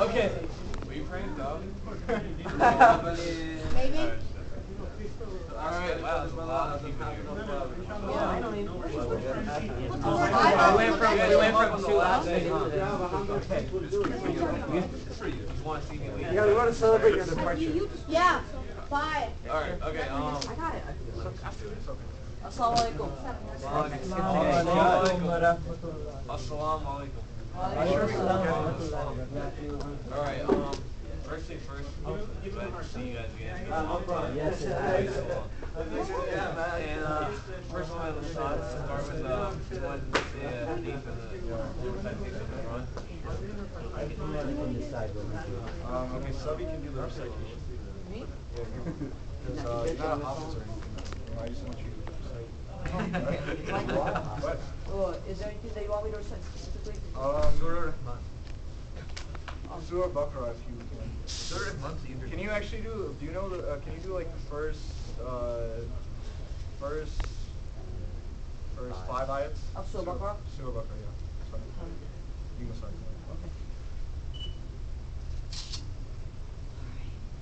Okay. We praying, dog. Maybe. Alright, wow, there's a lot of people here. Yeah, I don't even. We went from 2 hours to It's for you. You want to see me leave? Yeah, we want to celebrate your departure. Yeah. 5. Alright, okay, I got it. Assalamu Assalamualaikum. Assalamu alaikum. Alright, first thing first, see you guys again. Yes, And first one, let's start with one hadith and the recitation of the Quran. Okay, Subby can do the recitation. Me? Because you're not a hafiz or anything. I just want you to recite. What? Oh, is there anything that you want me to recite specifically? Surah Rahman. Surah Baqarah if you can. Surah Rahman. Can you actually do you know the, can you do like the first 5 ayats? Of Surah Baqarah? Surah Baqarah, yeah. Sorry. You can start.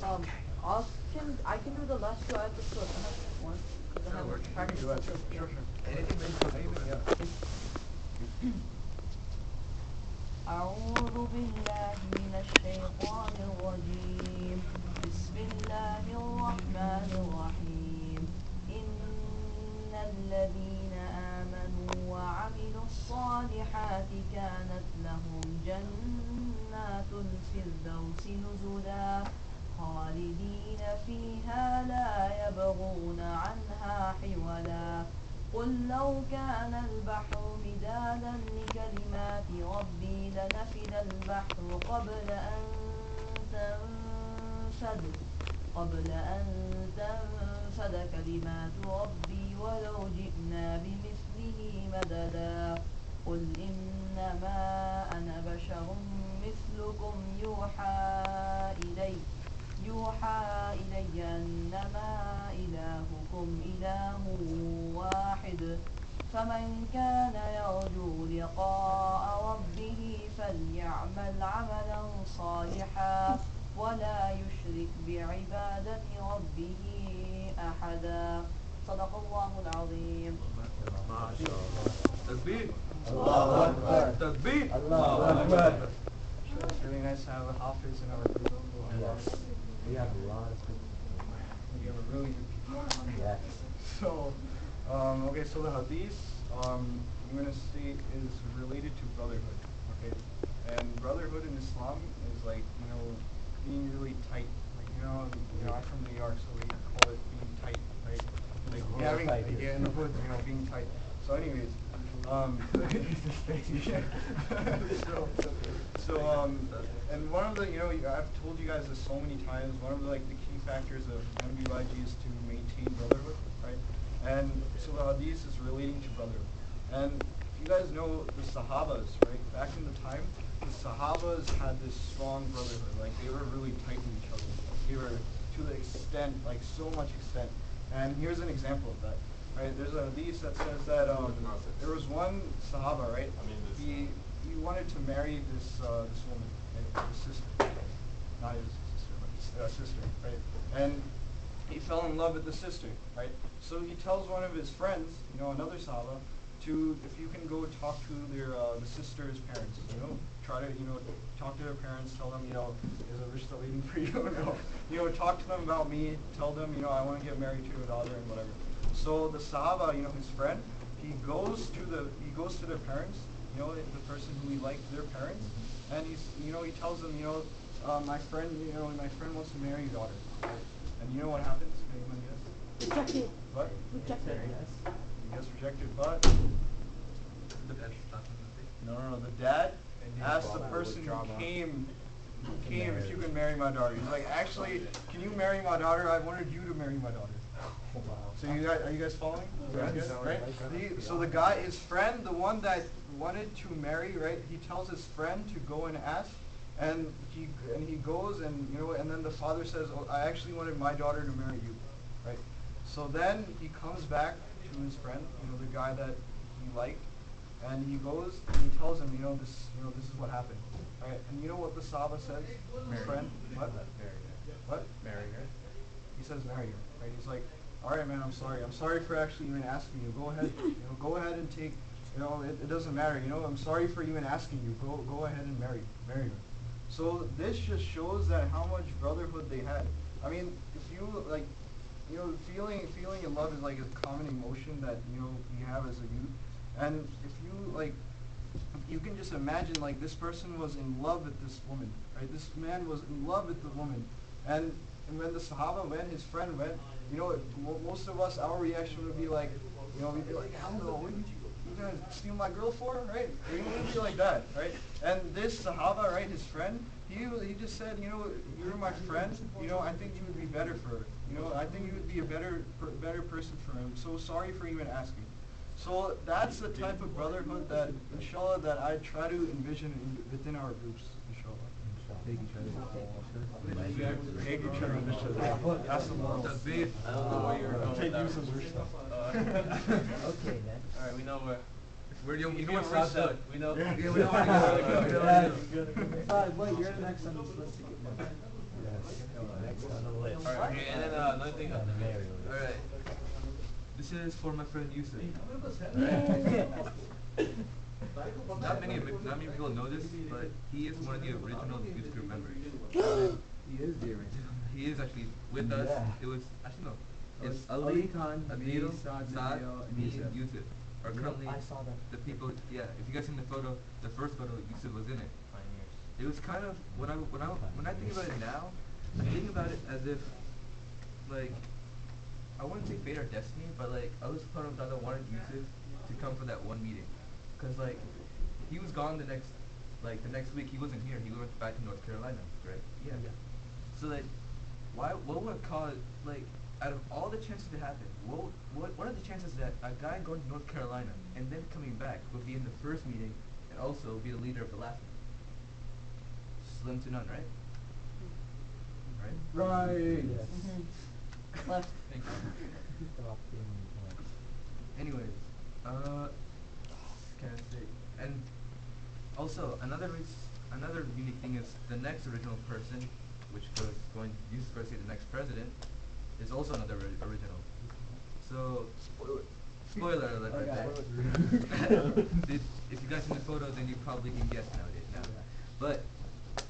Okay. I can do the last 2 ayats of Surah Baqarah one. Because I haven't practiced it. Sure. أعوذ بالله من الشيطان الرجيم بسم الله الرحمن الرحيم إن الذين آمنوا وعملوا الصالحات كانت لهم جنات الفردوس نزلا خالدين فيها لا يبغون عنها حولا قل لو كان البحر مدادا لكلمات ربي لنفد البحر قبل أن تنفد كلمات ربي ولو جئنا بمثله مددا قل إنما أنا بشر مثلكم يوحى إلي أنما إلهكم إله واحد فمن كان يرجو لقاء ربه فليعمل عملا صالحا ولا يشرك بعبادة ربه أحدا صدق الله العظيم. ما شاء الله. تكبير. الله أكبر. تكبير. الله أكبر. It's really nice to have a hafiz in our group. Yes. We have a lot of good people. We have a really good people. Yes. So, okay, so the hadith, I'm going to say is related to brotherhood, okay? And brotherhood in Islam is like, being really tight. Like, I'm from New York, so we call it being tight, right? Like, having, yeah, in the hood, being tight. So anyways, and one of the, I've told you guys this so many times, one of the, the key factors of MBYG is to maintain brotherhood, right? And so the hadith is relating to brotherhood. And if you guys know the Sahabas, right, back in the time, the Sahabas had this strong brotherhood, like they were really tight with each other. They were to the extent, like so much extent. And here's an example of that. Right, there's a hadith that says that there was one Sahaba, right? He wanted to marry this woman, right, his sister, not his sister, but his sister, right? And he fell in love with the sister, right? So he tells one of his friends, another Sahaba, if you can go talk to the sister's parents, try to talk to their parents, tell them there's a rishta waiting for you, talk to them about me, tell them I want to get married to your daughter and whatever. So the Sahaba, his friend, he goes to their parents, the person who he liked, their parents, and he tells them, my friend wants to marry your daughter. And you know what happens? Can anyone guess? Rejected. What? Rejected. He gets rejected, but no. The dad asked the person who came if you can marry my daughter. He's like, actually, can you marry my daughter? I wanted you to marry my daughter. So are you guys following? Yes. Right? So the guy, his friend, the one that wanted to marry, right? He tells his friend to go and ask, and he goes and and then the father says, "Oh, I actually wanted my daughter to marry you," right? So then he comes back to his friend, the guy that he liked, And he goes and he tells him, this is what happened. Right? And you know what the Sahaba says? His friend? What? What? Marry her. He says marry her. Right? He's like, all right, man, I'm sorry. I'm sorry for actually even asking you. Go ahead. Go ahead and take. It doesn't matter. I'm sorry for even asking you. Go ahead and marry her. So this just shows that how much brotherhood they had. I mean, if you like, feeling in love is like a common emotion that you have as a youth, and if you like, you can just imagine like this person was in love with this woman, right? This man was in love with the woman, and when the Sahaba went, his friend went, most of us, our reaction would be like, we'd be like, hell no, what did you gonna steal my girl for, right? We would be like that, right? And this Sahaba, right, his friend, he just said, you're my friend, I think you would be better for her. I think you would be a better person for him. So sorry for even asking. So that's the type of brotherhood that, inshallah, that I try to envision within our groups, inshallah. Take each other. Take each other. That's the moral. I don't know where you're going. Take Yusuf's weird stuff. Okay, then. Alright, we know where. You know where South Dud. We know. Yeah, we know where to go. Wait, you're the next on this list to get married. Next on the list. Alright, okay, and then another thing. Alright. This is for my friend Yusuf. Not many people know this, but he is one of the original youth group members. He is the original. He is actually with us. Yeah. It was actually no. It's It's Ali Khan, Adil, me, Saad, Saad, and me, Yusuf. and Yusuf are currently I saw that. the people. Yeah, if you guys seen the photo, the first photo, Yusuf was in it. It was kind of when I think about it now, I think about it as if like I wouldn't say fate or destiny, but like I was part of that I wanted Yusuf to come for that one meeting, cause like he was gone the next week he wasn't here. He went back to North Carolina, right? Yeah. So like, what would cause like out of all the chances to happen, what are the chances that a guy going to North Carolina and then coming back would be in the first meeting and also be the leader of the last meeting? Slim to none, right? Right? Right. Mm-hmm. Left. Thank you. Anyways, can I say? And also another unique thing is the next original person, which was going Yusuf to say the next president, is also another original. So spoiler alert right there. If you guys seen the photo, then you probably can guess nowadays now. But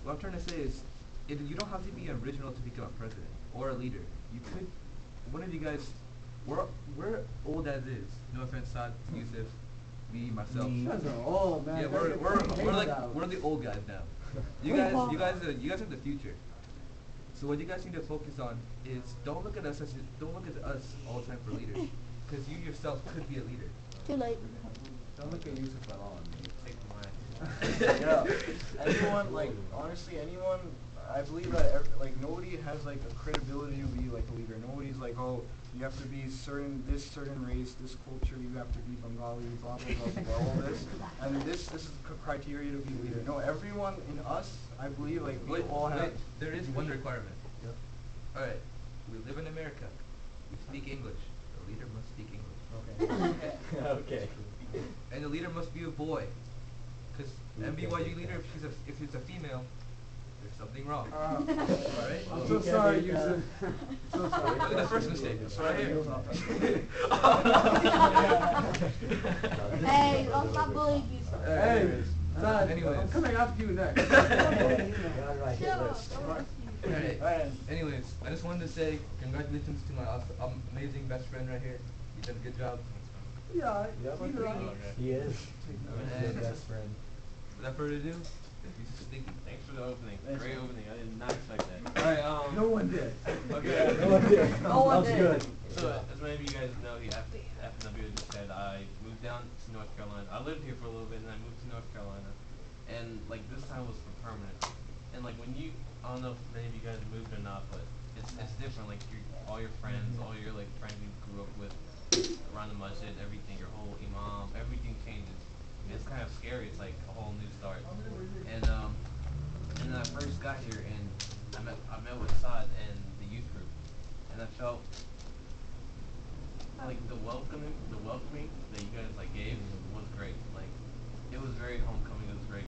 what I'm trying to say is, you don't have to be original to become a president or a leader. You could, one of you guys, we're old as is. No offense, Saad, Yusuf, me, myself. You guys are old, man. Yeah, we're the old guys now. You guys are the future. So what you guys need to focus on is don't look at us all the time for leaders, because you yourself could be a leader. Too late. Don't look at Yusuf at all. Take mine. Yeah. Anyone, like, honestly, anyone, I believe that, nobody has, like, a credibility to be, like, a leader. Nobody's like, oh, you have to be certain race, this culture, you have to be Bengali, blah, blah, blah, blah, all this. And this is criteria to be a leader. No, everyone in us, I believe, like, we all have. There is one requirement. Yep. Alright, we live in America. We speak English. The leader must speak English. Okay. And the leader must be a boy. Because MBYG leader, if she's a female, there's something wrong. Alright? I'm so sorry, Yusuf. So sorry. Look at the first mistake. It's right here. Hey, don't stop bullying you. Hey, Saad, Anyways. I'm coming after you next. Alright. Anyways, I just wanted to say congratulations to my amazing best friend right here. You did a good job. Yeah, he is. And Your best friend. without further ado, Yusuf Siddiqui. Thanks for the opening. Great opening. I did not expect that. Alright, No one did. Okay. No one did. No one That was did. good. So, as many of you guys know, after Nabil just said, I moved down to North Carolina. I lived here for a little bit, and I moved to North Carolina. And, like, this time was for permanent. And, like, when you, I don't know if many of you guys moved or not, but it's different. Like, all your friends, all your, like, friends you grew up with around the masjid, everything, your whole imam, everything changes. And it's kind of scary. It's like a whole new start. And when I first got here